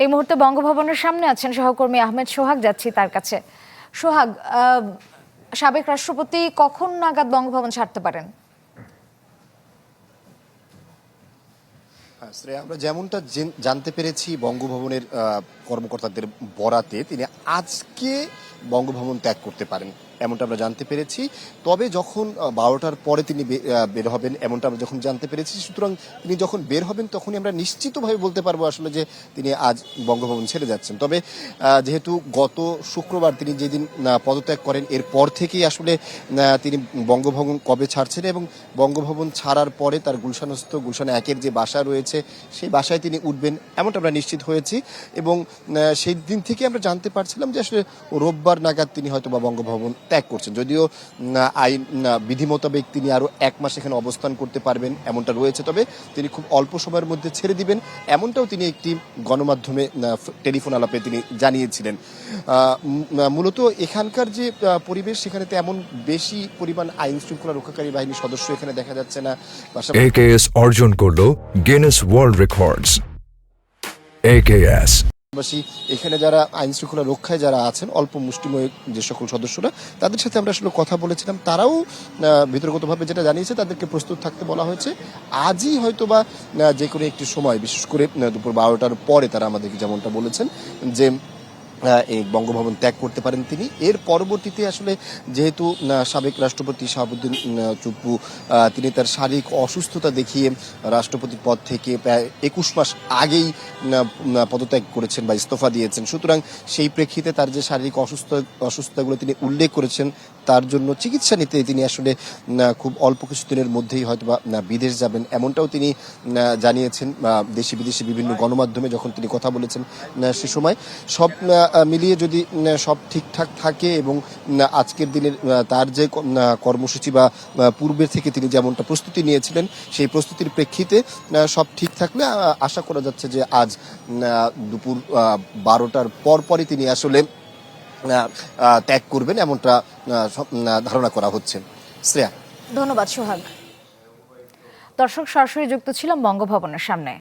এই মুহূর্তে বঙ্গভবনের সামনে আছেন সহকর্মী আহমেদ সোহাগ, যাচ্ছি তার কাছে। সোহাগ, সাবেক রাষ্ট্রপতি কখন নাগাদ বঙ্গভবন ছাড়তে পারেন? শ্রেয়া, আমরা যেমনটা জানতে পেরেছি বঙ্গভবনের কর্মকর্তাদের বরাতে, তিনি আজকে বঙ্গভবন ত্যাগ করতে পারেন এমনটা আমরা জানতে পেরেছি। তবে যখন 12টার পরে তিনি বের হবেন এমনটা আমরা যখন জানতে পেরেছি, সুতরাং তিনি যখন বের হবেন তখনই আমরা নিশ্চিতভাবে বলতে পারবো আসলে যে তিনি আজ বঙ্গভবন ছেড়ে যাচ্ছেন। তবে যেহেতু গত শুক্রবার তিনি যেদিন পদত্যাগ করেন, এরপর থেকেই আসলে তিনি বঙ্গভবন কবে ছাড়ছেন এবং বঙ্গভবন ছাড়ার পরে তার গুলশানস্থ গুলশান 1-এর যে বাসা রয়েছে সেই বাসায় তিনি উঠবেন এমনটা আমরা নিশ্চিত হয়েছি। এবং সেই দিন থেকে আমরা জানতে পারছিলাম যে আসলে রোববার নাগাদ তিনি হয়তো বা বঙ্গভবন ত্যাগ করছেন, যদিও আইন বিধি মোতাবেক তিনি আরও 1 মাস এখানে অবস্থান করতে পারবেন এমনটা রয়েছে। তবে তিনি খুব অল্প সময়ের মধ্যে ছেড়ে দিবেন এমনটাও তিনি একটি গণমাধ্যমে টেলিফোন আলাপে তিনি জানিয়েছিলেন। মূলত এখানকার যে পরিবেশ, সেখানে তেমন বেশি পরিমাণ আইন শৃঙ্খলা রক্ষাকারী বাহিনীর সদস্য এখানে দেখা যাচ্ছে না। AKS অর্জন করলো গিনেস ওয়ার্ল্ড রেকর্ডস। AKS এখানে যারা আইন শৃঙ্খলা রক্ষায় যারা আছেন, অল্প মুষ্টিময় যে সকল সদস্যরা, তাদের সাথে আমরা আসলে কথা বলেছিলাম। তারাও ভিতরগতভাবে যেটা জানিয়েছে, তাদেরকে প্রস্তুত থাকতে বলা হয়েছে। আজই হয়তোবা যে কোনো একটি সময়, বিশেষ করে দুপুর 12টার পরে তারা আমাদেরকে যেমনটা বলেছেন যে এই বঙ্গভবন ত্যাগ করতে পারেন তিনি। এর পরবর্তীতে আসলে যেহেতু সাবেক রাষ্ট্রপতি শাহাবুদ্দিন চুপ্পু তিনি তার শারীরিক অসুস্থতা দেখিয়ে রাষ্ট্রপতি পদ থেকে প্রায় 21 মাস আগেই পদত্যাগ করেছেন বা ইস্তফা দিয়েছেন, সুতরাং সেই প্রেক্ষিতে তার যে শারীরিক অসুস্থতাগুলো তিনি উল্লেখ করেছেন, তার জন্য চিকিৎসা নিতে তিনি আসলে খুব অল্প কিছুদিনের মধ্যেই হয়তো বা বিদেশ যাবেন এমনটাও তিনি জানিয়েছেন। দেশি বিদেশি বিভিন্ন গণমাধ্যমে যখন তিনি কথা বলেছেন সে সময় সব মিলিয়ে যদি সব ঠিকঠাক থাকে এবং আজকের দিনের তার যে কর্মসূচি বা পূর্বের থেকে তিনি যেমনটা প্রস্তুতি নিয়েছিলেন, সেই প্রস্তুতির প্রেক্ষিতে সব ঠিক থাকলে আশা করা যাচ্ছে যে আজ দুপুর 12টার পরপরই তিনি আসলে ত্যাগ করবেন এমনটা ধারণা করা হচ্ছে। শ্রেয়া, ধন্যবাদ সোহাগ। দর্শক, সরাসরি যুক্ত ছিলাম বঙ্গভবনের সামনে।